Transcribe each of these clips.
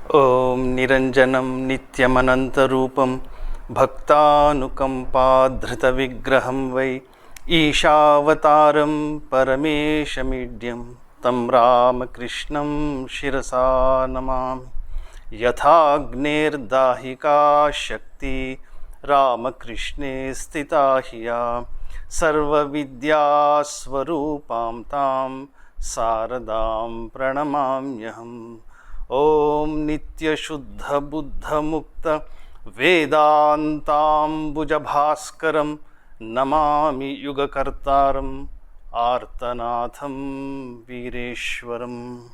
Om Niranjanam Nityamanantarupam Bhaktanukampadhrita Vigraham Vai Ishavataram Parameshamidhyam Tam Ramakrishnam Shirasa Namam Yathagner Dahika Shakti Ramakrishne Stitahiya Sarva Vidya Swarupam Tam Saradam Pranamamyaham Om Nitya Shuddha Buddha Mukta Vedantam Bhaskaram Namami Yugakartaram Artanatham Vireshwaram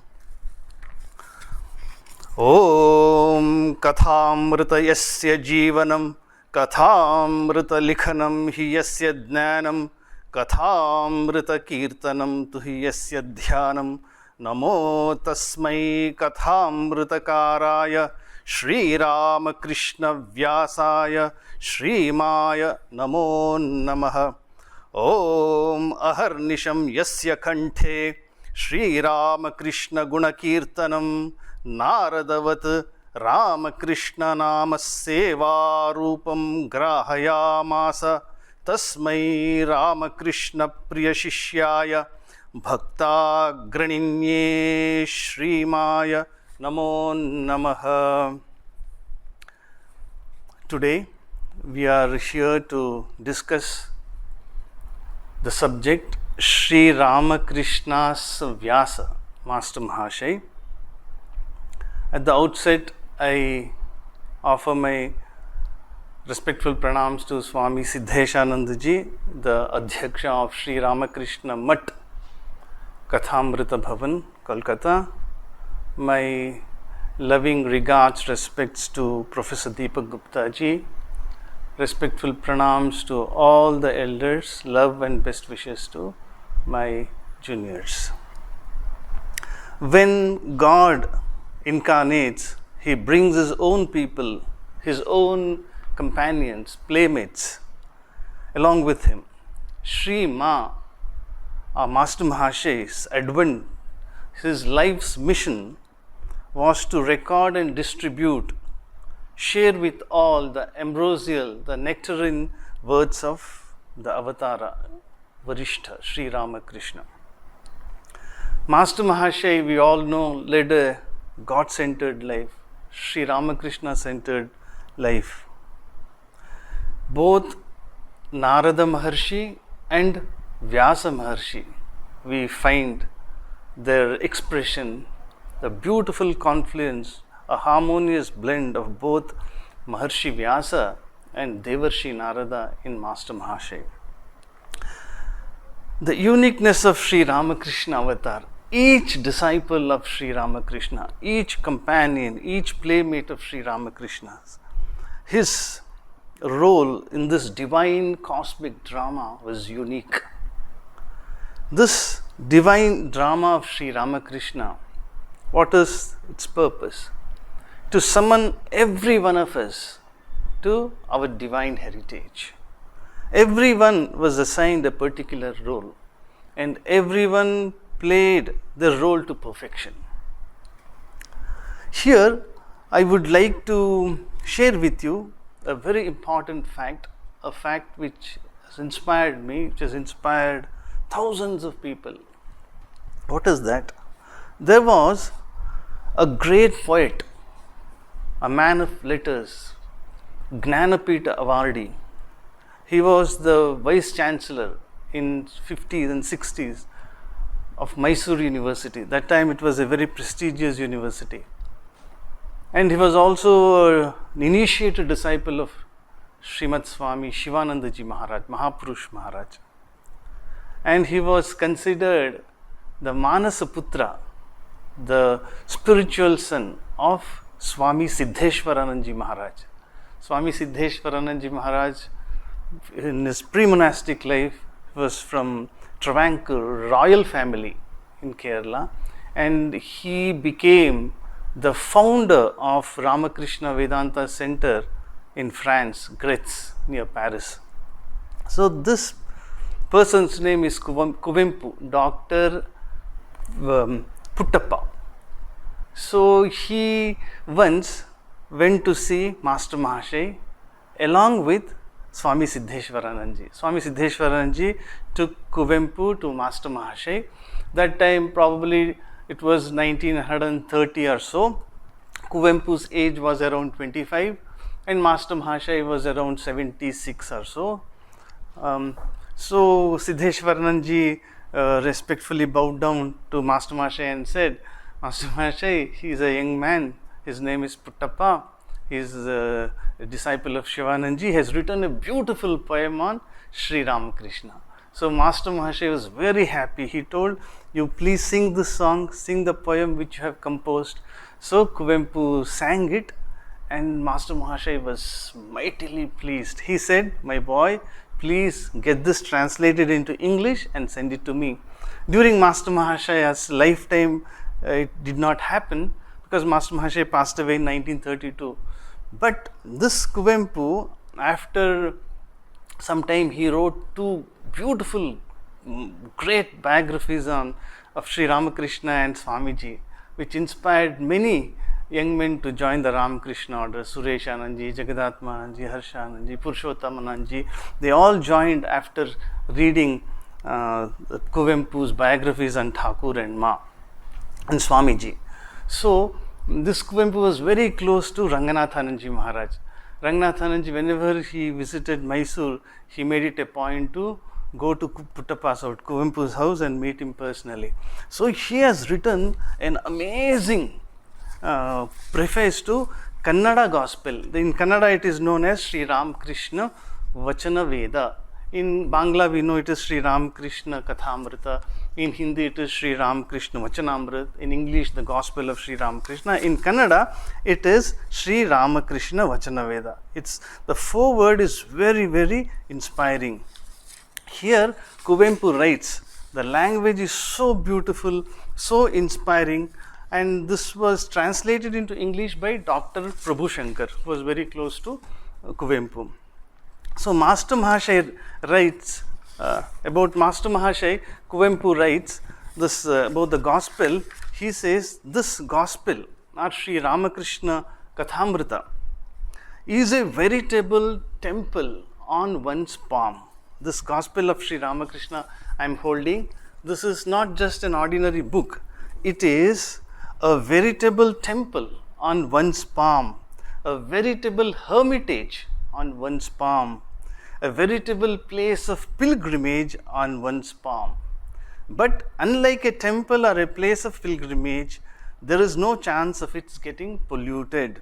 Om Kathamrita Yasya Jivanam Kathamrita Likhanam Hi Yasya Jnanam Kathamrita Kirtanam Tuhi Yasya Dhyanam Namo Tasmai Kathamritakaraya Sri Ramakrishna Vyasaya Sri Maya Namo Namaha Om Aharnisham Yasya Kanthe Sri Ramakrishna Gunakirtanam Naradavat Ramakrishna Nama Seva Rupam Grahayamasa Tasmai Ramakrishna Priya Shishyaya Bhakta Graninye Shri Maya Namo Namaha. Today we are here to discuss the subject Sri Ramakrishna's Vyasa, Master Mahashay. At the outset, I offer my respectful pranams to Swami Satyeshananda ji, the Adhyaksha of Sri Ramakrishna Math Kathamrita Bhavan, Kolkata. My loving regards, respects to Professor Deepak Gupta ji. Respectful pranams to all the elders. Love and best wishes to my juniors. When God incarnates, He brings His own people, His own companions, playmates along with Him. Sri Ma, our Master Mahashay's advent, his life's mission was to record and distribute, share with all the ambrosial, the nectarine words of the Avatara, Varishta, Sri Ramakrishna. Master Mahashay, we all know, led a God-centered life, Sri Ramakrishna-centered life. Both Narada Maharshi and Vyasa Maharshi, we find their expression, the beautiful confluence, a harmonious blend of both Maharshi Vyasa and Devarshi Narada in Master Mahashay. The uniqueness of Sri Ramakrishna Avatar, each disciple of Sri Ramakrishna, each companion, each playmate of Sri Ramakrishna's, his role in this divine cosmic drama was unique. This divine drama of Sri Ramakrishna, what is its purpose? To summon every one of us to our divine heritage. Everyone was assigned a particular role and everyone played their role to perfection. Here, I would like to share with you a very important fact, a fact which has inspired me, which has inspired thousands of people. What is that? There was a great poet, a man of letters, Gnanapita Awardi. He was the vice chancellor in 50s and 60s of Mysore University. That time it was a very prestigious university. And he was also an initiated disciple of Srimad Swami Shivananda ji Maharaj, Mahapurush Maharaj. And he was considered the Manasaputra, the spiritual son of Swami Siddheshwaranand ji Maharaj. Swami Siddheshwaranand ji Maharaj, in his pre-monastic life, was from Travancore royal family in Kerala, and he became the founder of Ramakrishna Vedanta Center in France, Gretz, near Paris. So this person's name is Kuvempu, Dr. Puttappa. So he once went to see Master Mahashay along with Swami Satyeshananda. Swami Satyeshananda took Kuvempu to Master Mahashay. That time probably it was 1930 or so. Kuvempu's age was around 25 and Master Mahashay was around 76 or so. So Siddheshwarananji respectfully bowed down to Master Mahashay and said, Master Mahashay, he is a young man, his name is Puttappa, he is a disciple of Shivananji, he has written a beautiful poem on Sri Ramakrishna. So Master Mahashay was very happy. He told, you please sing this song, sing the poem which you have composed. So Kuvempu sang it and Master Mahashay was mightily pleased. He said, my boy, please get this translated into English and send it to me. During Master Mahashaya's lifetime, it did not happen because Master Mahashay passed away in 1932. But this Kuvempu, after some time, he wrote two beautiful, great biographies of Sri Ramakrishna and Swamiji, which inspired many young men to join the Ramakrishna order. Suresh Anandji, Jagadatma Anandji, Harsha Anandji, Purushottam Anandji, they all joined after reading Kuvempu's biographies on Thakur and Ma and Swamiji. So this Kuvempu was very close to Ranganath Anandji Maharaj. Ranganath Anandji, whenever he visited Mysore, he made it a point to go to Puttappa's house, Kuvempu's house, and meet him personally. So he has written an amazing preface to Kannada Gospel. In Kannada it is known as Sri Ramakrishna Vachana Veda. In Bangla we know it is Sri Ramakrishna Kathamrita. In Hindi it is Sri Ramakrishna Vachanamrit. In English the Gospel of Sri Ramakrishna. In Kannada it is Sri Ramakrishna Vachana Veda. The foreword is very, very inspiring. Here Kuvempu writes, the language is so beautiful, so inspiring, and this was translated into English by Dr. Prabhu Shankar, who was very close to Kuvempu. So Master Mahashay writes about Master Mahashay, Kuvempu writes this about the gospel. He says, this gospel, or Sri Ramakrishna Kathamrita, is a veritable temple on one's palm. This gospel of Sri Ramakrishna I am holding, this is not just an ordinary book, it is a veritable temple on one's palm, a veritable hermitage on one's palm, a veritable place of pilgrimage on one's palm. But unlike a temple or a place of pilgrimage, there is no chance of its getting polluted.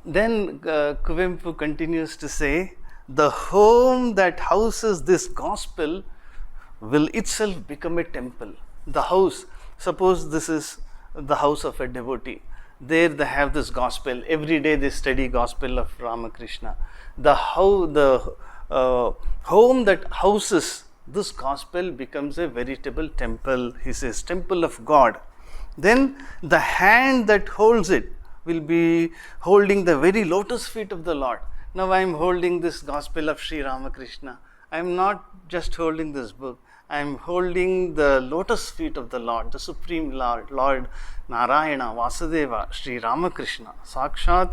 Then Kuvempu continues to say, the home that houses this gospel will itself become a temple. The house, suppose this is the house of a devotee. There they have this gospel. Every day they study gospel of Ramakrishna. The home that houses this gospel becomes a veritable temple. He says, temple of God. Then the hand that holds it will be holding the very lotus feet of the Lord. Now I am holding this gospel of Sri Ramakrishna. I am not just holding this book. I am holding the lotus feet of the Lord, the Supreme Lord, Lord Narayana, Vasudeva, Sri Ramakrishna, Sakshat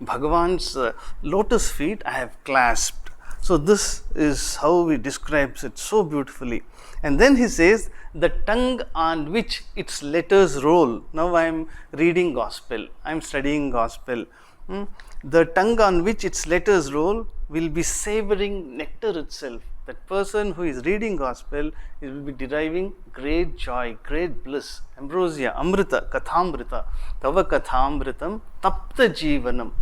Bhagavan's lotus feet I have clasped. So this is how he describes it so beautifully. And then he says, the tongue on which its letters roll. Now I am reading gospel, I am studying gospel. The tongue on which its letters roll will be savoring nectar itself. That person who is reading gospel, he will be deriving great joy, great bliss, ambrosia, amrita, kathamrita, tava kathamritam, tapta jivanam.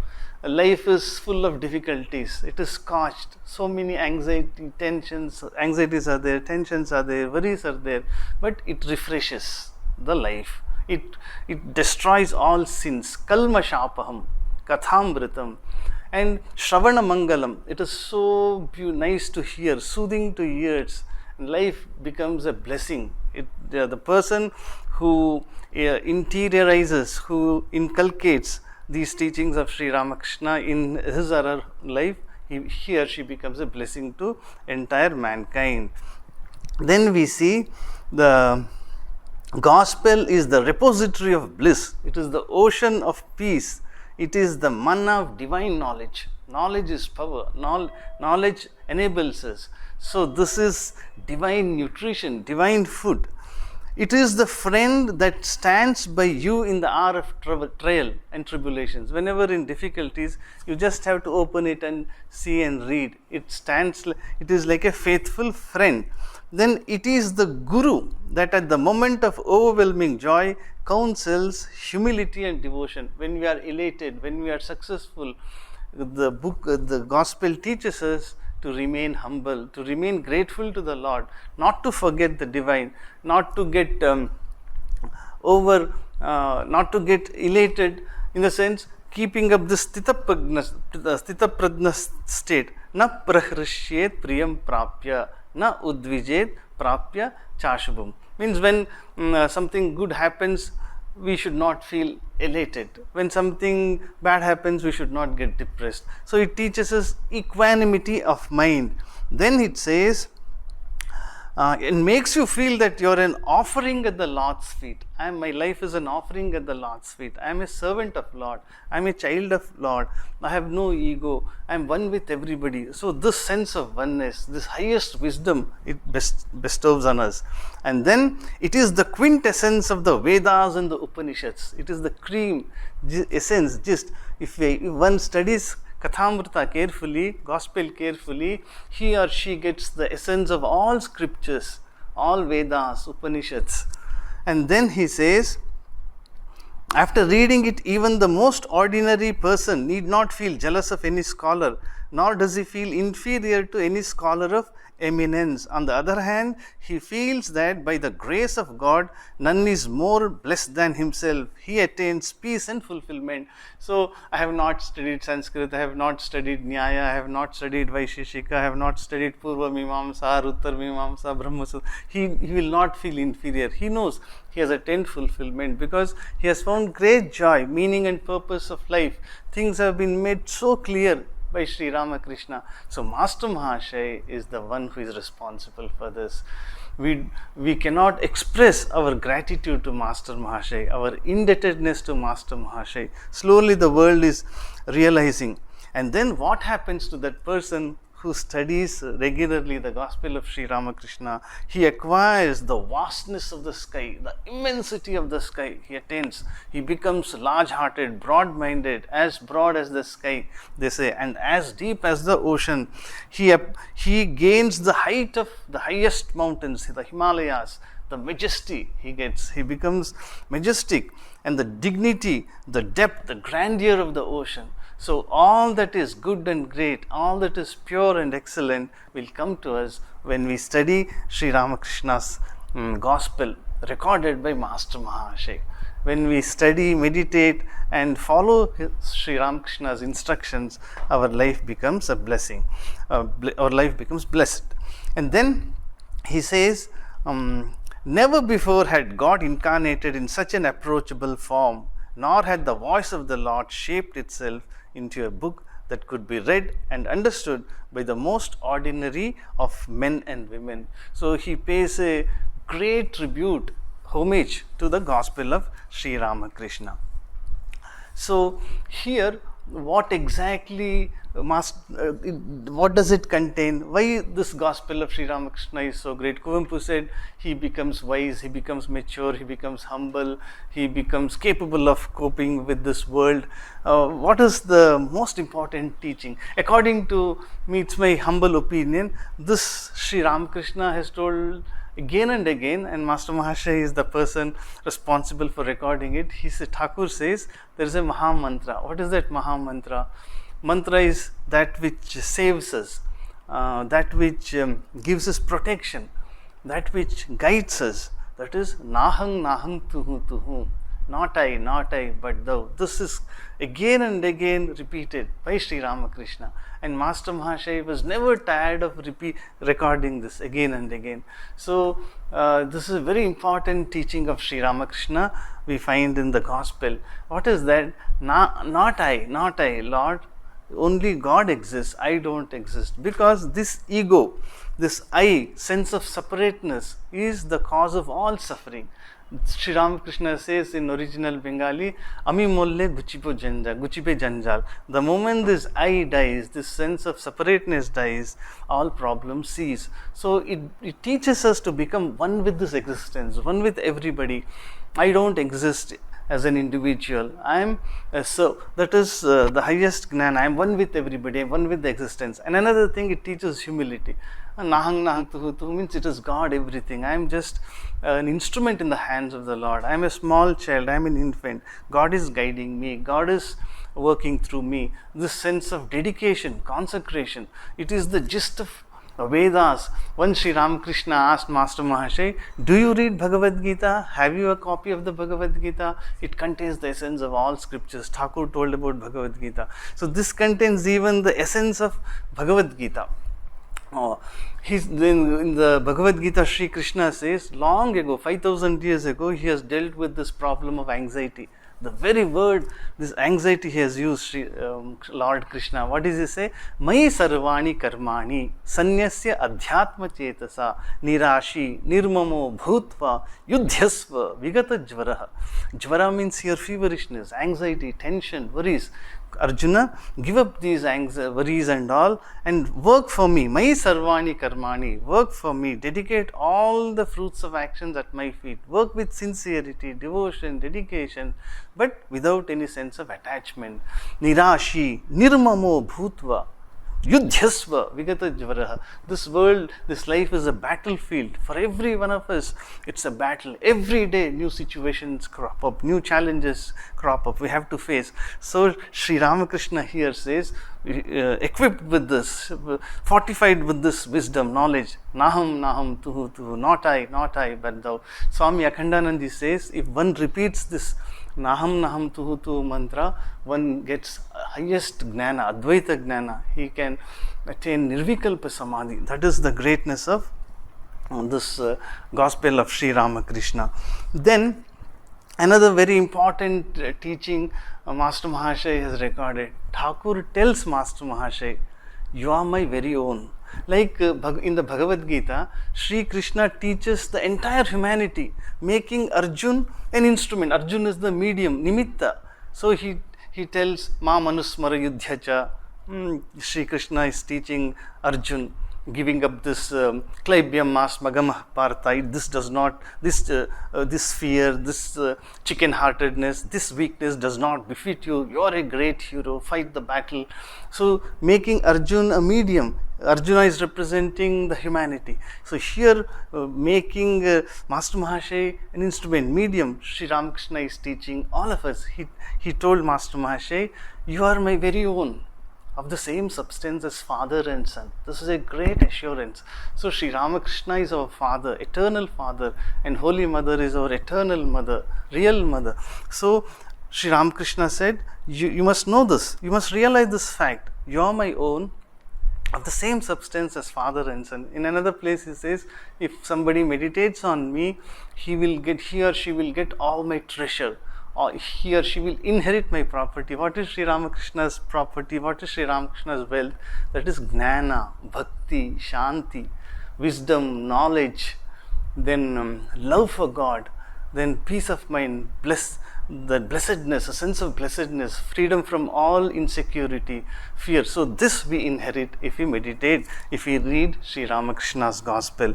Life is full of difficulties, it is scorched, so many anxieties are there, tensions are there, worries are there, but it refreshes the life, it destroys all sins, kalmashapaham, kathamritam, and Shravana Mangalam. It is so nice to hear, soothing to ears, and life becomes a blessing. The person who interiorizes, who inculcates these teachings of Sri Ramakrishna in his or her life, he or she becomes a blessing to entire mankind. Then we see the Gospel is the repository of bliss. It is the ocean of peace. It is the manna of divine knowledge. Knowledge is power. Knowledge enables us. So this is divine nutrition, divine food. It is the friend that stands by you in the hour of trial and tribulations. Whenever in difficulties, you just have to open it and see and read. It stands. It is like a faithful friend. Then it is the Guru that at the moment of overwhelming joy counsels humility and devotion. When we are elated, when we are successful, the Gospel teaches us to remain humble, to remain grateful to the Lord, not to forget the divine, not to get not to get elated, in the sense keeping up this sthita prajna state. Na prahrishyet priyam prapya, na udvijet prapya chashubham. Means when something good happens, we should not feel elated. When something bad happens, we should not get depressed. So it teaches us equanimity of mind. Then it says, it makes you feel that you are an offering at the Lord's feet. My life is an offering at the Lord's feet. I am a servant of Lord. I am a child of Lord. I have no ego. I am one with everybody. So this sense of oneness, this highest wisdom, it bestows on us. And then it is the quintessence of the Vedas and the Upanishads. It is the cream, essence. Just if one studies Kathamrita carefully, Gospel carefully, he or she gets the essence of all scriptures, all Vedas, Upanishads. And then he says, after reading it, even the most ordinary person need not feel jealous of any scholar, nor does he feel inferior to any scholar of eminence. On the other hand, he feels that by the grace of God, none is more blessed than himself. He attains peace and fulfillment. So, I have not studied Sanskrit, I have not studied Nyaya, I have not studied Vaisheshika, I have not studied Purva Mimamsa, Uttar Mimamsa, Brahma Sutra. He will not feel inferior. He knows he has attained fulfillment because he has found great joy, meaning and purpose of life. Things have been made so clear by Sri Ramakrishna. So Master Mahashay is the one who is responsible for this. We cannot express our gratitude to Master Mahashay, our indebtedness to Master Mahashay. Slowly the world is realizing. And then what happens to that person who studies regularly the Gospel of Sri Ramakrishna? He acquires the vastness of the sky, the immensity of the sky he attains. He becomes large-hearted, broad-minded, as broad as the sky, they say, and as deep as the ocean. He gains the height of the highest mountains, the Himalayas, the majesty he gets. He becomes majestic, and the dignity, the depth, the grandeur of the ocean. So all that is good and great, all that is pure and excellent will come to us when we study Sri Ramakrishna's Gospel recorded by Master Mahashay. When we study, meditate and follow Sri Ramakrishna's instructions, our life becomes a blessing. Our life becomes blessed. And then he says, never before had God incarnated in such an approachable form, nor had the voice of the Lord shaped itself into a book that could be read and understood by the most ordinary of men and women. So he pays a great tribute, homage to the Gospel of Sri Ramakrishna. So here, what exactly what does it contain? Why this Gospel of Sri Ramakrishna is so great? Kuvempu said he becomes wise, he becomes mature, he becomes humble, he becomes capable of coping with this world. What is the most important teaching? According to me, it's my humble opinion, this Sri Ramakrishna has told again and again, and Master Mahashay is the person responsible for recording it. Thakur says there is a Maha Mantra. What is that Maha Mantra? Mantra is that which saves us, that which gives us protection, that which guides us. That is Nahang Nahang Tuhu Tuhu. Not I, but thou. This is again and again repeated by Sri Ramakrishna. And Master Mahashay was never tired of recording this again and again. So, this is a very important teaching of Sri Ramakrishna we find in the Gospel. What is that? Not I, Lord. Only God exists, I don't exist. Because this ego, this I, sense of separateness, is the cause of all suffering. Sri Ramakrishna says in original Bengali, Ami molle guchipe janjal. The moment this I dies, this sense of separateness dies, all problems cease. So it teaches us to become one with this existence, one with everybody. I don't exist as an individual. I am so that is the highest gnana. I am one with everybody. I am one with the existence. And another thing, it teaches humility. Nahang nahang tuhu tuhu means it is God everything. I am just an instrument in the hands of the Lord. I am a small child. I am an infant. God is guiding me. God is working through me. This sense of dedication, consecration, it is the gist of Vedas. Once Sri Ramakrishna asked Master Mahashay, do you read Bhagavad Gita? Have you a copy of the Bhagavad Gita? It contains the essence of all scriptures. Thakur told about Bhagavad Gita. So this contains even the essence of Bhagavad Gita. In the Bhagavad Gita, Sri Krishna says, long ago, 5000 years ago, he has dealt with this problem of anxiety. The very word, this anxiety he has used, Lord Krishna. What does he say? Mai sarvani karmani sanyasya adhyatma chetasa nirashi nirmamo bhutva yudhyasva vigata jvaraha. Jvara means here feverishness, anxiety, tension, worries. Arjuna, give up these worries and all and work for me. Mai sarvani karmani, work for me. Dedicate all the fruits of actions at my feet. Work with sincerity, devotion, dedication, but without any sense of attachment. Nirashi, nirmamo bhutva, yudhyasva vigata jvaraha. This world, this life is a battlefield for every one of us. It's a battle. Every day new situations crop up, new challenges crop up, we have to face. So Sri Ramakrishna here says, equipped with this, fortified with this wisdom, knowledge, naham naham tuhu tuhu, not I but thou. Swami Akhandanandi says, if one repeats this Naham Naham Tuhu Tuhu mantra, one gets highest gnana, Advaita gnana. He can attain Nirvikalpa Samadhi. That is the greatness of this gospel of Sri Ramakrishna. Then another very important teaching Master Mahashay has recorded. Thakur tells Master Mahashay, you are my very own. Like in the Bhagavad Gita, Sri Krishna teaches the entire humanity, making Arjun an instrument. Arjun is the medium, nimitta. So he tells Ma manusmara yudhyacha. Sri Krishna is teaching Arjun, giving up this klaibyam mas magamah partha. This does not, this fear, this chicken-heartedness, this weakness does not befit you. You are a great hero, fight the battle. So making Arjun a medium. Arjuna is representing the humanity. So here making Master Mahashay an instrument, medium, Sri Ramakrishna is teaching all of us. He told Master Mahashay, you are my very own, of the same substance as father and son. This is a great assurance. So Sri Ramakrishna is our father, eternal father, and Holy Mother is our eternal mother, real mother. So Sri Ramakrishna said, you must know this, you must realize this fact. You are my own, of the same substance as father and son. In another place he says, if somebody meditates on me, he or she will get all my treasure, or he or she will inherit my property. What is Sri Ramakrishna's property? What is Sri Ramakrishna's wealth? That is gnana, bhakti, shanti, wisdom, knowledge, then love for God, then peace of mind, the blessedness, a sense of blessedness, freedom from all insecurity, fear. So this we inherit if we meditate, if we read Sri Ramakrishna's gospel.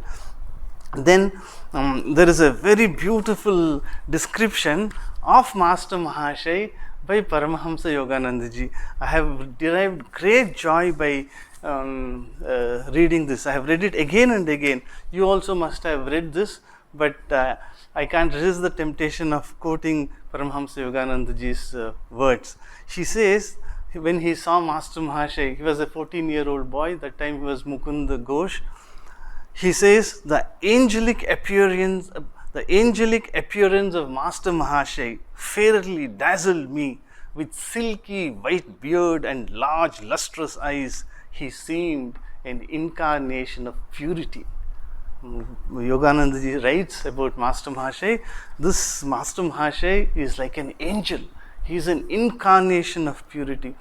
Then there is a very beautiful description of Master Mahashay by Paramahamsa Yogananda ji. I have derived great joy by reading this. I have read it again and again. You also must have read this, but I can't resist the temptation of quoting Paramahamsa Yogananda ji's words. She says, when he saw Master Mahashay, he was a 14-year-old boy, that time he was Mukunda Ghosh. He says, the angelic appearance of Master Mahashay fairly dazzled me. With silky white beard and large lustrous eyes, he seemed an incarnation of purity. Yogananda ji writes about Master Mahashay. This Master Mahashay is like an angel. He is an incarnation of purity.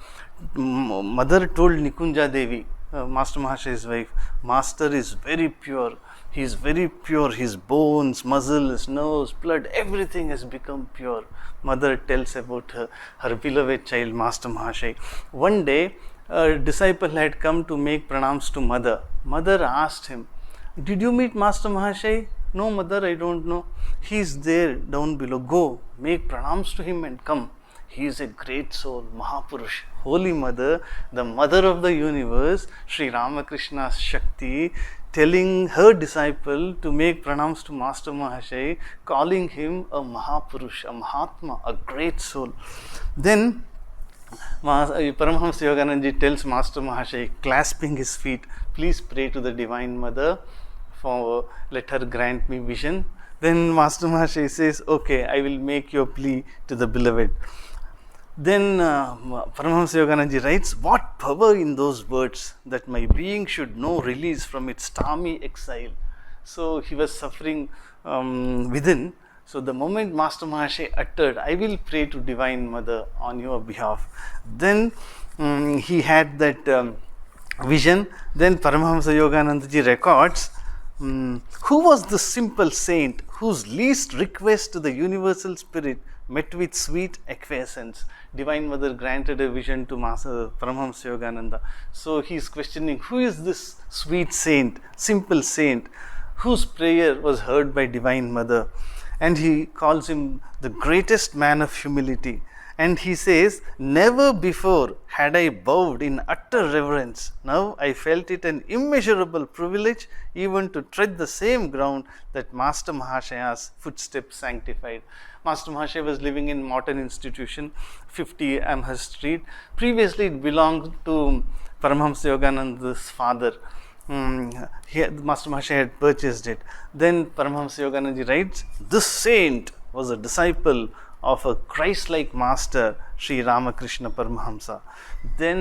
Mother told Nikunja Devi, Master Mahashay's wife, Master is very pure. He is very pure. His bones, muscles, nerves, blood, everything has become pure. Mother tells about her beloved child, Master Mahashay. One day, a disciple had come to make pranams to mother. Mother asked him, "Did you meet Master Mahashay?" "No, mother, I don't know." "He is there down below. Go, make pranams to him and come. He is a great soul, Mahapurush." Holy Mother, the mother of the universe, Sri Ramakrishna Shakti, telling her disciple to make pranams to Master Mahashay, calling him a Mahapurush, a Mahatma, a great soul. Then Paramahamsa Yogananda tells Master Mahashay, clasping his feet, "Please pray to the Divine Mother, for let her grant me vision." Then Master Mahashay says, "Okay, I will make your plea to the beloved." Then Paramahamsa Yogananda writes, "What power in those words, that my being should know release from its stormy exile." So he was suffering within. So the moment Master Mahashay uttered, "I will pray to Divine Mother on your behalf," then he had that vision. Then Paramahamsa Yogananda records, "Who was the simple saint whose least request to the universal spirit met with sweet acquiescence?" Divine Mother granted a vision to Master Paramahamsa Yogananda. So he is questioning, who is this sweet saint, simple saint, whose prayer was heard by Divine Mother? And he calls him the greatest man of humility. And he says, "Never before had I bowed in utter reverence. Now I felt it an immeasurable privilege even to tread the same ground that Master Mahashaya's footsteps sanctified." Master Mahashay was living in Morton Institution, 50 Amherst Street. Previously it belonged to Paramahamsa Yogananda's father. Master Mahashay had purchased it. Then Paramahamsa Yogananda writes, "This saint was a disciple of a Christ-like master, Sri Ramakrishna Paramahamsa." Then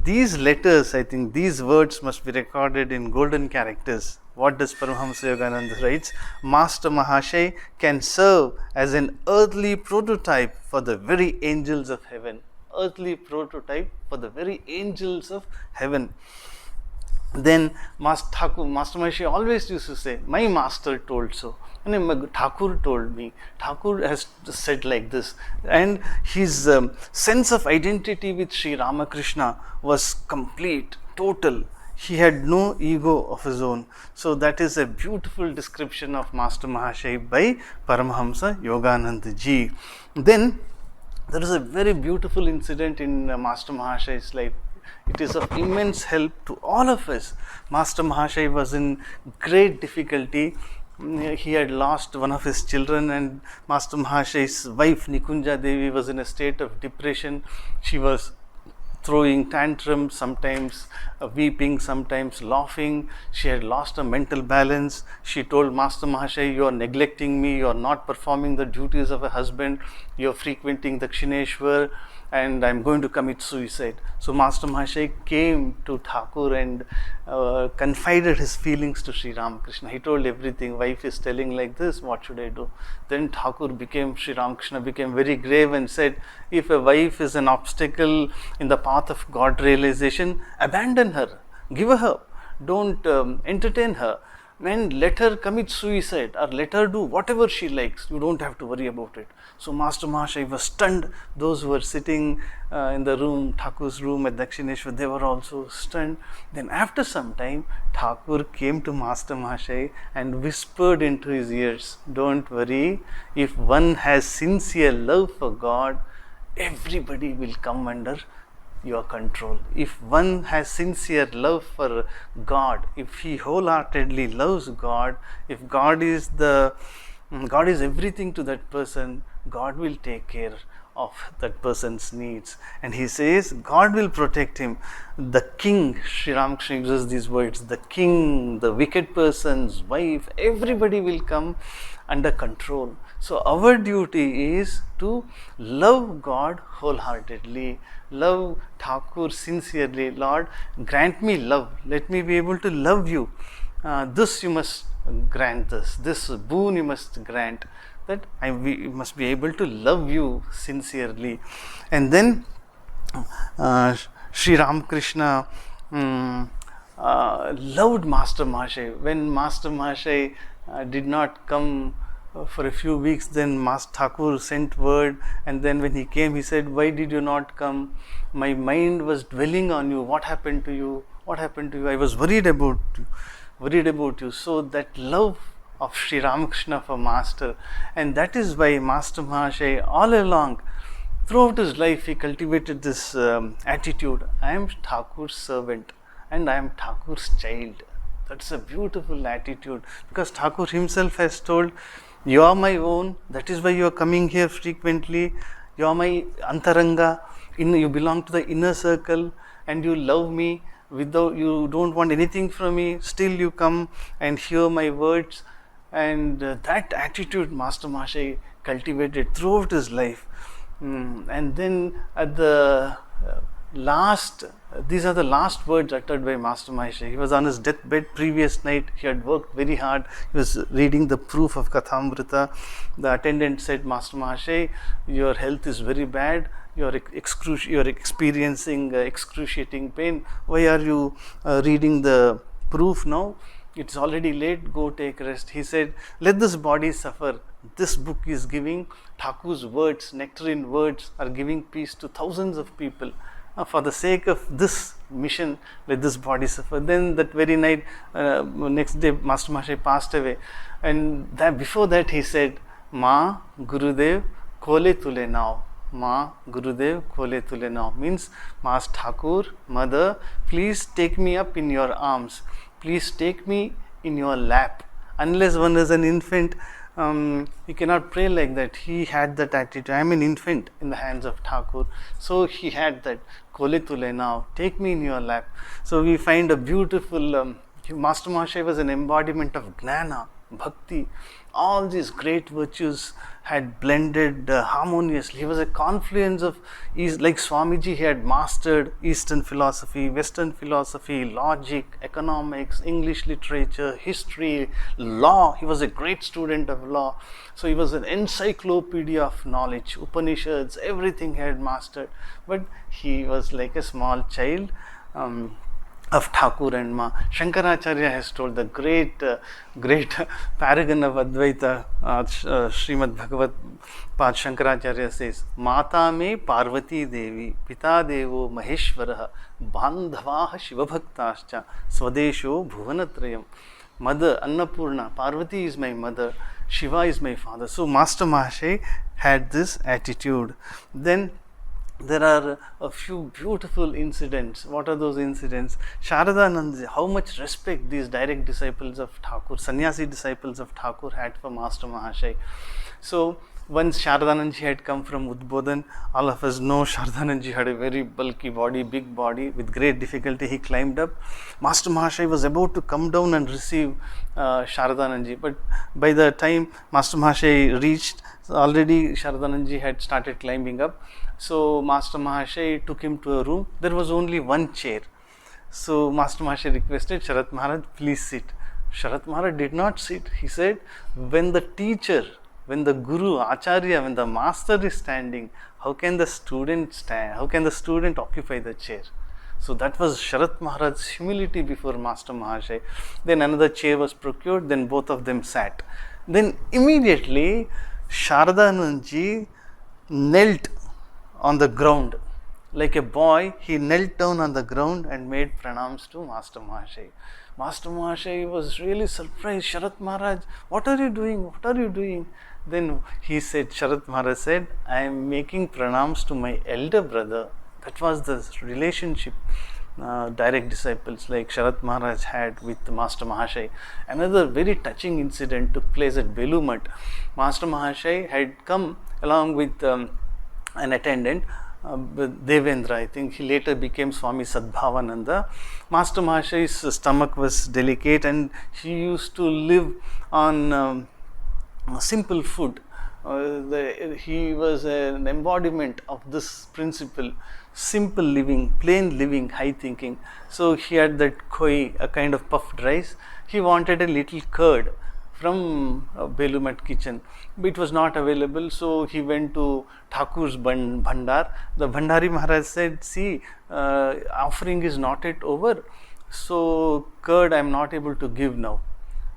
these letters, I think these words must be recorded in golden characters. What does Paramahamsa Yogananda writes? "Master Mahashay can serve as an earthly prototype for the very angels of heaven." Earthly prototype for the very angels of heaven. Then Master Mahashay always used to say, "My master told so." And Thakur told me, Thakur has said like this. And his sense of identity with Sri Ramakrishna was complete, total. He had no ego of his own. So that is a beautiful description of Master Mahashay by Paramahamsa Yogananda ji. Then there is a very beautiful incident in Master Mahashay's life. It is of immense help to all of us. Master Mahashay was in great difficulty. He had lost one of his children, and Master Mahashay's wife Nikunja Devi was in a state of depression. She was throwing tantrums, sometimes weeping, sometimes laughing. She had lost her mental balance. She told Master Mahashay, "You are neglecting me, you are not performing the duties of a husband, you are frequenting Dakshineshwar, and I am going to commit suicide." So Master Mahashay came to Thakur and confided his feelings to Sri Ramakrishna. He told everything. "Wife is telling like this, what should I do?" Then Sri Ramakrishna became very grave and said, "If a wife is an obstacle in the path of God realization, abandon her, give her up, don't entertain her, and let her commit suicide or let her do whatever she likes. You don't have to worry about it." So Master Mahashay was stunned. Those who were sitting in the room, Thakur's room at Dakshineshwar, they were also stunned. Then after some time, Thakur came to Master Mahashay and whispered into his ears, "Don't worry, if one has sincere love for God, everybody will come under your control. If one has sincere love for God, if he wholeheartedly loves God, if God is everything to that person, God will take care of that person's needs." And he says, God will protect him. The king, Sri Ramakrishna uses these words, the king, the wicked person's wife, everybody will come under control. So our duty is to love God wholeheartedly, love Thakur sincerely. "Lord, grant me love, let me be able to love you. This you must grant, this boon you must grant, that we must be able to love you sincerely." And then Sri Ramakrishna loved Master Mahashay. When Master Mahashay did not come for a few weeks, then Master Thakur sent word, and then when he came, he said, "Why did you not come? My mind was dwelling on you. What happened to you? What happened to you? I was worried about you." So that love of Sri Ramakrishna for Master, and that is why Master Mahashay all along, throughout his life, he cultivated this attitude: I am Thakur's servant and I am Thakur's child. That's a beautiful attitude, because Thakur himself has told, "You are my own, that is why you are coming here frequently. You are my antaranga, you belong to the inner circle, and you love me. You don't want anything from me, still you come and hear my words." And that attitude Master Mahashay cultivated throughout his life. And then at the these are the last words uttered by Master Mahashay. He was on his deathbed previous night. He had worked very hard. He was reading the proof of Kathamrita. The attendant said, "Master Mahashay, your health is very bad. You are experiencing excruciating pain. Why are you reading the proof now? It's already late. Go take rest." He said, "Let this body suffer. This book is giving Thakur's words, nectarine words, are giving peace to thousands of people. For the sake of this mission, let this body suffer." Then that very night, next day, Master Mahashay passed away. And before that he said, "Ma Gurudev Kole Tule Now." Ma Gurudev Kole Tule Now means, Master Thakur, Mother, please take me up in your arms. Please take me in your lap. Unless one is an infant, he cannot pray like that. He had that attitude. I am an infant in the hands of Thakur. So he had that, "Kole Tule Now, take me in your lap." So we find a beautiful, Master Mahashay was an embodiment of Gnana, Bhakti. All these great virtues had blended harmoniously. He was a confluence of, like Swamiji, he had mastered Eastern philosophy, Western philosophy, logic, economics, English literature, history, law. He was a great student of law. So he was an encyclopedia of knowledge, Upanishads, everything he had mastered. But he was like a small child of Thakur and Ma. Shankaracharya has told the great paragon of Advaita, Srimad Bhagavat Pad Shankaracharya says, "Mata me Parvati Devi, Pita Devo Maheshwaraha, Bandhavaha Shivabhaktascha, Swadesho Bhuvanatrayam." Mother, Annapurna, Parvati is my mother, Shiva is my father. So Master Mahashay had this attitude. Then there are a few beautiful incidents. What are those incidents? Sharadananda, how much respect these direct disciples of Thakur, sannyasi disciples of Thakur, had for Master Mahashay. So once Sharadananda had come from Udbodhan, all of us know Sharadananda had a very bulky body, big body. With great difficulty he climbed up. Master Mahashay was about to come down and receive Sharadananda, but by the time Master Mahashay reached, already Sharadananda had started climbing up. So Master Mahashay took him to a room. There was only one chair. So Master Mahashay requested, "Sharat Maharaj, please sit." Sharat Maharaj did not sit. He said, "When the teacher, when the Guru, Acharya, when the master is standing, how can the student stand? How can the student occupy the chair?" So that was Sharat Maharaj's humility before Master Mahashay. Then another chair was procured. Then both of them sat. Then immediately Sharadanandaji knelt on the ground. Like a boy, he knelt down on the ground and made pranams to Master Mahashay. Master Mahashay was really surprised. "Sharat Maharaj, what are you doing? What are you doing?" Then he said, Sharat Maharaj said, "I am making pranams to my elder brother." That was the relationship direct disciples like Sharat Maharaj had with Master Mahashay. Another very touching incident took place at Belur. Master Mahashay had come along with an attendant, Devendra. I think he later became Swami Sadbhavananda. Master Mahashay's stomach was delicate and he used to live on simple food. He was an embodiment of this principle: simple living, plain living, high thinking. So he had that koi, a kind of puffed rice. He wanted a little curd from Belur kitchen, but it was not available. So he went to Thakur's Bhandar. The Bhandari Maharaj said, "See, offering is not yet over. so curd I am not able to give now.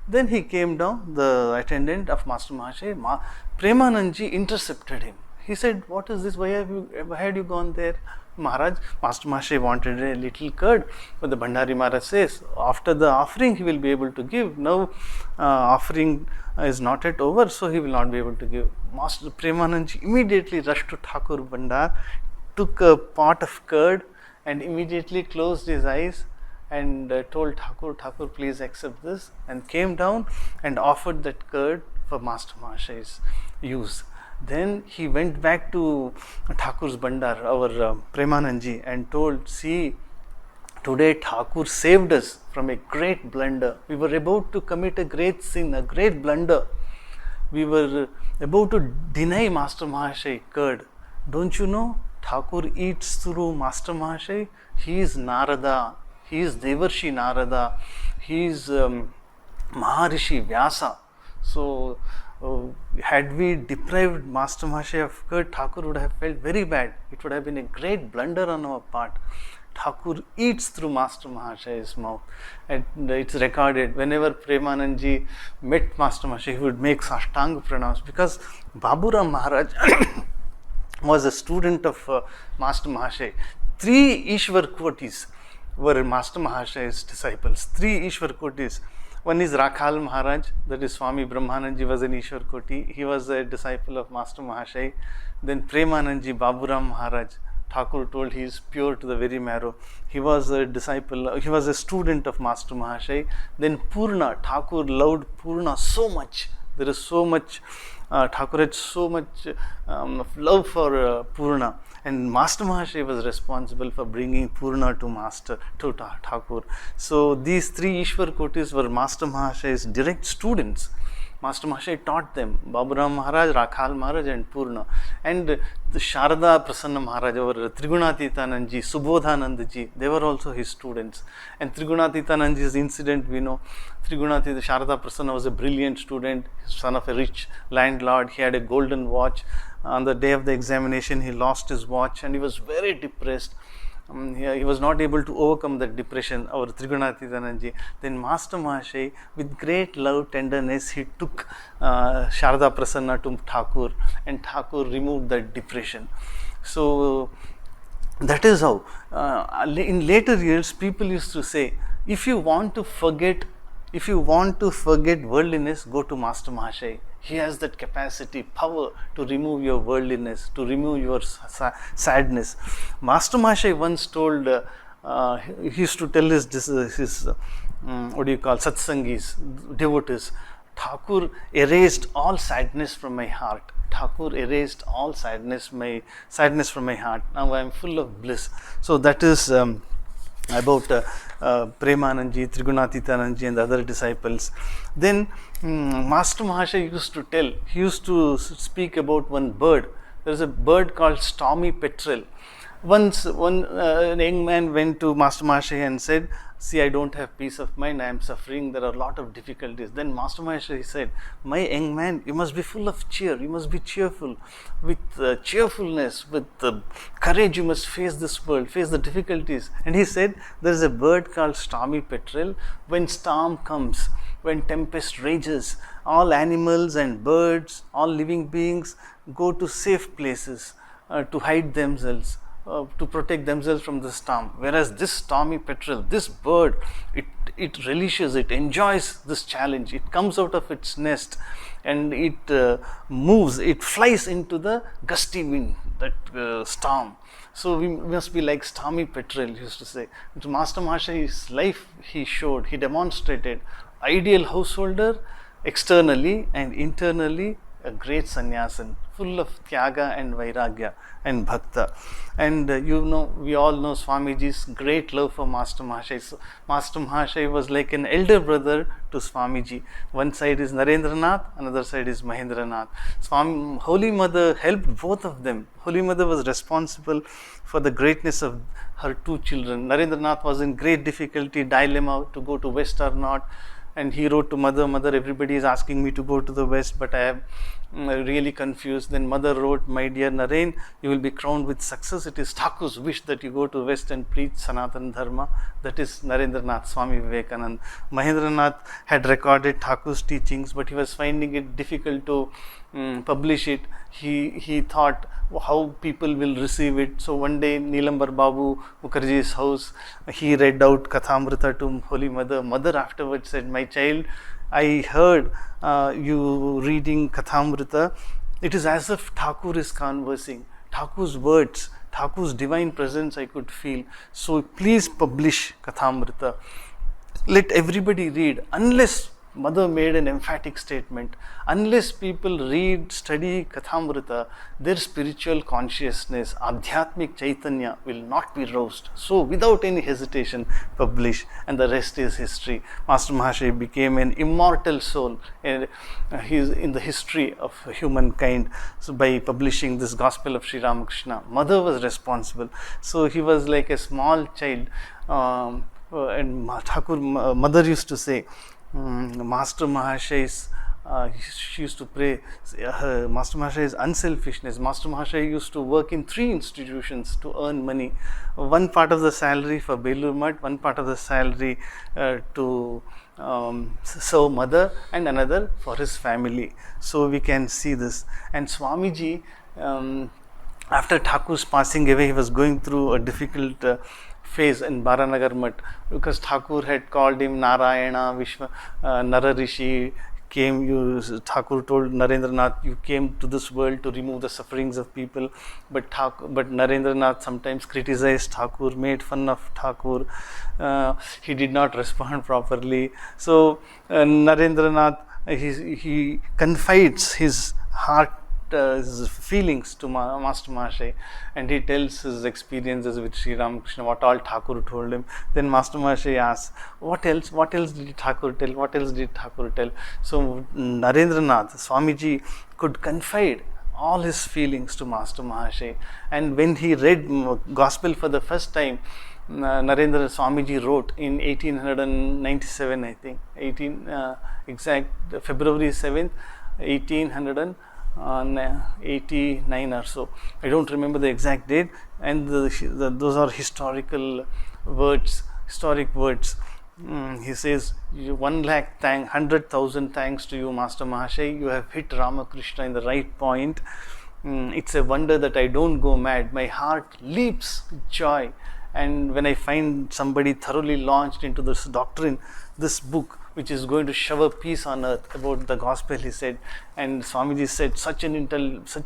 Then he came down, the attendant of Master Mahashay, Premanandji intercepted him. He said, what is this? Why had you gone there? Maharaj, Master Mahashay wanted a little curd, but the Bhandari Maharaj says, after the offering he will be able to give. Now offering is not yet over, so he will not be able to give. Master Premanandji immediately rushed to Thakur Bhandar, took a pot of curd and immediately closed his eyes and told Thakur, please accept this, and came down and offered that curd for Master Mahashay's use. Then he went back to Thakur's Bandar, our Premanandji, and told, see, today Thakur saved us from a great blunder. We were about to commit a great sin, a great blunder. We were about to deny Master Mahashay curd. Don't you know, Thakur eats through Master Mahashay. He is Narada. He is Devarshi Narada, he is Maharishi Vyasa. So, had we deprived Master Mahashay of curd, Thakur would have felt very bad. It would have been a great blunder on our part. Thakur eats through Master Mahashay's mouth, and it's recorded whenever Premanandji met Master Mahashay, he would make Sashtanga pranams, because Baburam Maharaj was a student of Master Mahashay. 3 Ishwar Kotis were Master Mahashay's disciples. 3 Ishwar Kotis. One is Rakhal Maharaj, that is Swami Brahmanandji was an Ishwar Koti. He was a disciple of Master Mahashay. Then Premanandji, Baburam Maharaj, Thakur told he is pure to the very marrow. He was a disciple, he was a student of Master Mahashay. Then Purna, Thakur loved Purna so much. There is so much, Thakur had so much love for Purna. And Master Mahashay was responsible for bringing Purna to Thakur. So these 3 Ishwar Kotis were Master Mahashay's direct students. Master Mahashay taught them, Baburam Maharaj, Rakhal Maharaj and Purna. And the Sharada Prasanna Maharaj, our Trigunatitanandji, Subodhanandaji, they were also his students. And Trigunatitanandji's incident, we know, Trigunatita Sharada Prasanna was a brilliant student, son of a rich landlord. He had a golden watch. On the day of the examination, he lost his watch and he was very depressed. He was not able to overcome that depression, our Trigunatitanandji. Then Master Mahashay, with great love, tenderness, he took Sharada Prasanna to Thakur, and Thakur removed that depression. So that is how, in later years, people used to say, if you want to forget worldliness, go to Master Mahashay. He has that capacity, power to remove your worldliness, to remove your sadness. Master Mahashay once told, he used to tell his satsangis, devotees, Thakur erased all sadness from my heart. Thakur erased all sadness from my heart. Now I am full of bliss. So that is about Premanandji, Trigunatitanandji and other disciples. Then Master Mahashay used to tell, he used to speak about one bird. There is a bird called stormy petrel. Once an young man went to Master Mahashay and said, see, I don't have peace of mind, I am suffering, there are a lot of difficulties. Then Master Mahashay said, my young man, you must be full of cheer, you must be cheerful. With cheerfulness, with courage, you must face this world, face the difficulties. And he said, there is a bird called stormy petrel. When storm comes, when tempest rages, all animals and birds, all living beings go to safe places to hide themselves, to protect themselves from the storm. Whereas this stormy petrel, this bird, it relishes, it enjoys this challenge. It comes out of its nest and it moves, it flies into the gusty wind, that storm. So we must be like stormy petrel, he used to say. To Master Mahashay's life, he showed, he demonstrated ideal householder, externally and internally a great sannyasin, full of tyaga and vairagya and bhakta. And we all know Swamiji's great love for Master Mahashay. So Master Mahashay was like an elder brother to Swamiji. One side is Narendranath, another side is Mahendranath. Holy Mother helped both of them. Holy Mother was responsible for the greatness of her 2 children. Narendranath was in great difficulty, dilemma to go to West or not. And he wrote to Mother, everybody is asking me to go to the West, but I really confused. Then mother wrote, "My dear Naren, you will be crowned with success. It is Thakur's wish that you go to West and preach Sanatana Dharma." That is Narendranath, Swami Vivekananda. Mahendranath had recorded Thakur's teachings, but he was finding it difficult to publish it. He thought how people will receive it. So one day, Nilambar Babu Mukherjee's house, he read out Kathamrita to Holy Mother. Mother afterwards said, "My child, I heard you reading Kathamrita. It is as if Thakur is conversing. Thakur's words, Thakur's divine presence I could feel. So please publish Kathamrita. Let everybody read." Unless Mother made an emphatic statement, unless people read, study Kathamrita, their spiritual consciousness, Adhyatmik Chaitanya will not be roused. So without any hesitation, publish, and the rest is history. Master Mahashay became an immortal soul, and he is in the history of humankind. So by publishing this Gospel of Sri Ramakrishna, Mother was responsible. So he was like a small child, and Thakur, Mother used to say, Master Mahashay's, she used to pray, Master Mahashay's unselfishness. Master Mahashay used to work in 3 institutions to earn money. One part of the salary for Belur Mutt, one part of the salary to serve Mother, and another for his family. So we can see this. And Swamiji, after Thakur's passing away, he was going through a difficult phase in Baranagar Mutt, because Thakur had called him Narayana, Vishwa, Nara Rishi Thakur told Narendranath, "You came to this world to remove the sufferings of people." But Narendranath sometimes criticized Thakur, made fun of Thakur. He did not respond properly. So Narendranath, he confides his heart, his feelings to Master Mahashay, and he tells his experiences with Sri Ramakrishna, what all Thakur told him. Then Master Mahashay asks, what else did Thakur tell? What else did Thakur tell? So Narendranath, Swamiji, could confide all his feelings to Master Mahashay. And when he read Gospel for the first time, Narendra Swamiji wrote in 1897, I think, February 7th, 1889 or so. I don't remember the exact date, and those are historic words. He says, 100,000 thanks to you, Master Mahashay. You have hit Ramakrishna in the right point. It's a wonder that I don't go mad. My heart leaps with joy. And when I find somebody thoroughly launched into this doctrine, this book, which is going to shower peace on earth, about the gospel, he said. And Swamiji said, such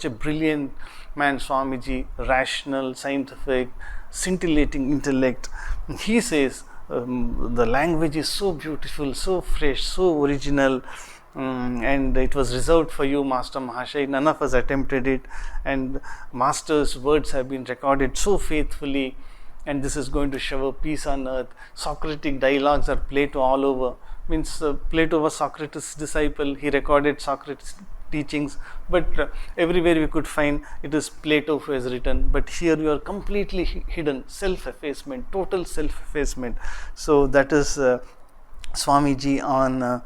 a brilliant man, Swamiji, rational, scientific, scintillating intellect. He says, the language is so beautiful, so fresh, so original, and it was reserved for you, Master Mahashay. None of us attempted it, and Master's words have been recorded so faithfully, and this is going to shower peace on earth. Socratic dialogues are Plato all over. Means Plato was Socrates' disciple. He recorded Socrates' teachings, but everywhere we could find it is Plato who has written. But here you are completely hidden, self-effacement, total self-effacement. So that is Swamiji on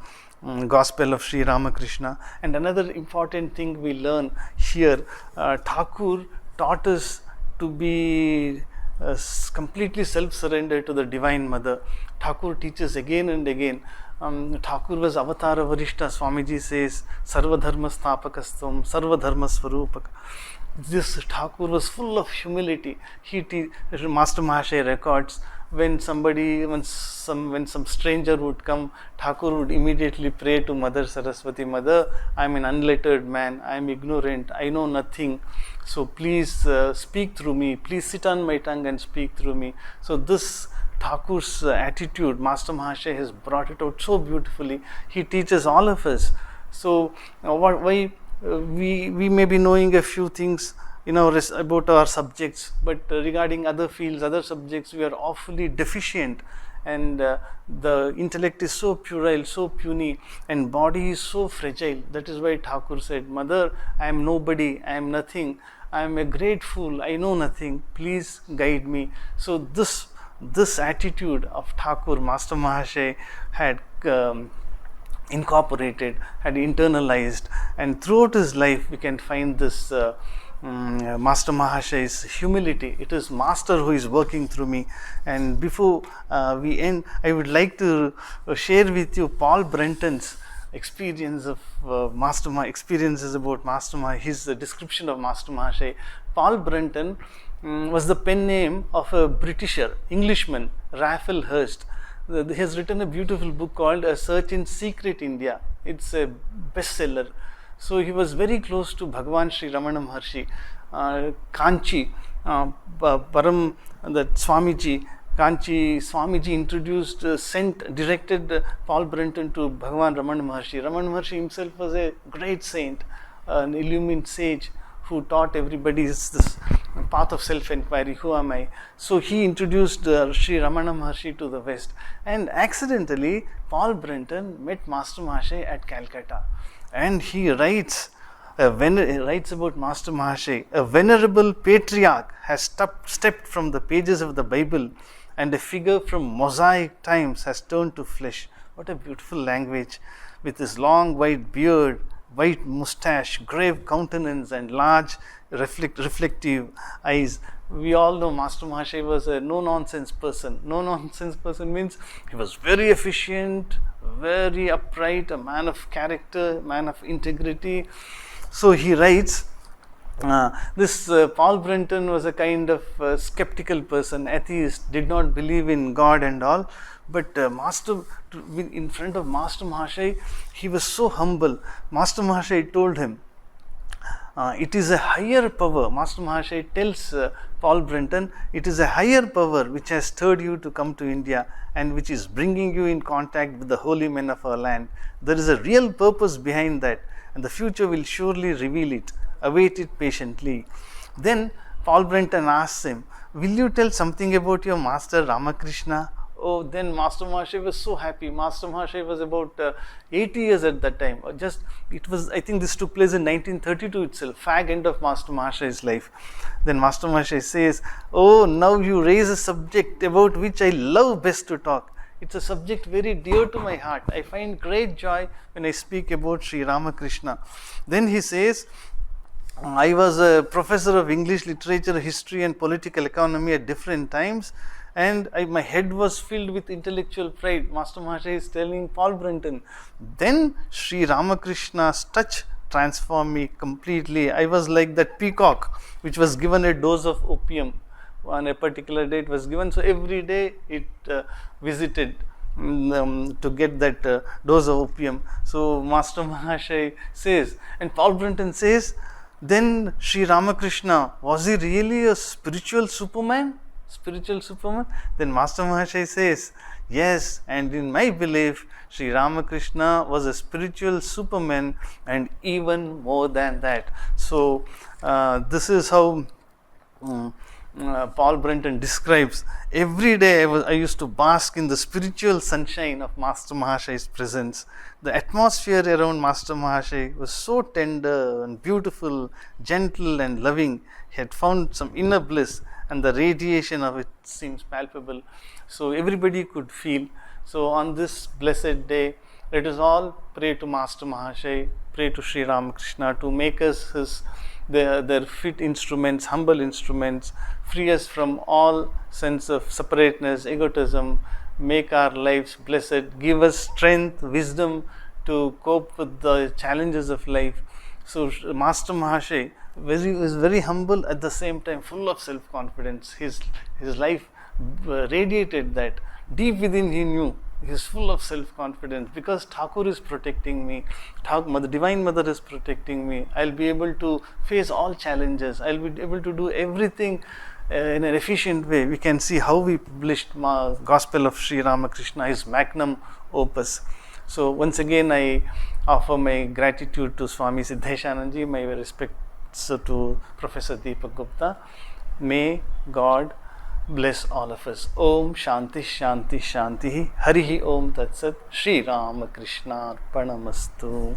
Gospel of Sri Ramakrishna. And another important thing we learn here, Thakur taught us to be completely self-surrendered to the Divine Mother. Thakur teaches again and again. Thakur was Avatara Varishta. Swamiji says, Sarva Dharma Stapakastvam, Sarva Dharma Swarupaka. This Thakur was full of humility. Master Mahashay records, when some stranger would come, Thakur would immediately pray to Mother Saraswati, Mother, I am an unlettered man, I am ignorant, I know nothing, so please speak through me, please sit on my tongue and speak through me. So this Thakur's attitude, Master Mahashay has brought it out so beautifully. He teaches all of us. So why we may be knowing a few things about our subjects, but regarding other fields, other subjects, we are awfully deficient, and the intellect is so puerile, so puny, and body is so fragile. That is why Thakur said, Mother, I am nobody, I am nothing, I am a great fool, I know nothing, please guide me. So this attitude of Thakur, Master Mahashay had incorporated, had internalized, and throughout his life we can find this Master Mahashay's humility. It is Master who is working through me. And before we end, I would like to share with you Paul Brenton's experience of experiences about Master Mahashay, his description of Master Mahashay. Paul Brenton was the pen name of a Britisher, Englishman, Raphael Hirst. He has written a beautiful book called A Search in Secret India. It's a bestseller. So he was very close to Bhagavan Sri Ramana Maharshi, Kanchi, that Swamiji, Kanchi Swamiji introduced, directed Paul Brenton to Bhagavan Ramana Maharshi. Ramana Maharshi himself was a great saint, an illumined sage who taught everybody this path of self-inquiry, who am I? So he introduced Sri Ramana Maharshi to the West, and accidentally Paul Brenton met Master Mahashay at Calcutta, and he writes about Master Mahashay. A venerable patriarch has stepped from the pages of the Bible, and a figure from Mosaic times has turned to flesh. What a beautiful language, with his long white beard, white moustache, grave countenance, and large reflective eyes. We all know Master Mahashay was a no-nonsense person. No-nonsense person means he was very efficient, very upright, a man of character, man of integrity. So he writes, Paul Brenton was a kind of skeptical person, atheist, did not believe in God and all. But in front of Master Mahashay, he was so humble. Master Mahashay told him, it is a higher power. Master Mahashay tells Paul Brenton, it is a higher power which has stirred you to come to India and which is bringing you in contact with the holy men of our land. There is a real purpose behind that, and the future will surely reveal it. Await it patiently. Then Paul Brenton asks him, will you tell something about your master Ramakrishna? Oh, then Master Mahashay was so happy. Master Mahashay was about 80 years at that time. I think this took place in 1932 itself, fag end of Master Mahashay's life. Then Master Mahashay says, oh, now you raise a subject about which I love best to talk. It's a subject very dear to my heart. I find great joy when I speak about Sri Ramakrishna. Then he says, I was a professor of English literature, history and political economy at different times, and my head was filled with intellectual pride. Master Mahashay is telling Paul Brenton. Then Sri Ramakrishna's touch transformed me completely. I was like that peacock which was given a dose of opium. On a particular day it was given, so every day it visited to get that dose of opium. So Master Mahashay says, and Paul Brenton says, then Sri Ramakrishna, was he really a spiritual superman? Then Master Mahashay says, yes, and in my belief, Sri Ramakrishna was a spiritual superman and even more than that. So this is how Paul Brenton describes. Every day I used to bask in the spiritual sunshine of Master Mahashay's presence. The atmosphere around Master Mahashay was so tender and beautiful, gentle and loving. He had found some inner bliss, and the radiation of it seems palpable. So everybody could feel. So on this blessed day, let us all pray to Master Mahashay, pray to Sri Ramakrishna to make us their fit instruments, humble instruments, free us from all sense of separateness, egotism, make our lives blessed, give us strength, wisdom to cope with the challenges of life. So Master Mahashay was very humble, at the same time full of self-confidence. His life radiated that. Deep within he knew he is full of self-confidence, because Thakur is protecting me, the Divine Mother is protecting me. I'll be able to face all challenges. I'll be able to do everything in an efficient way. We can see how we published Gospel of Sri Ramakrishna, his magnum opus. So once again I offer my gratitude to Swami Satyeshananda, my respects to Professor Deepak Gupta. May God bless all of us. Om Shanti Shanti Shanti. Harihi Om Tat Sat. Sri Ramakrishna Arpanamastu.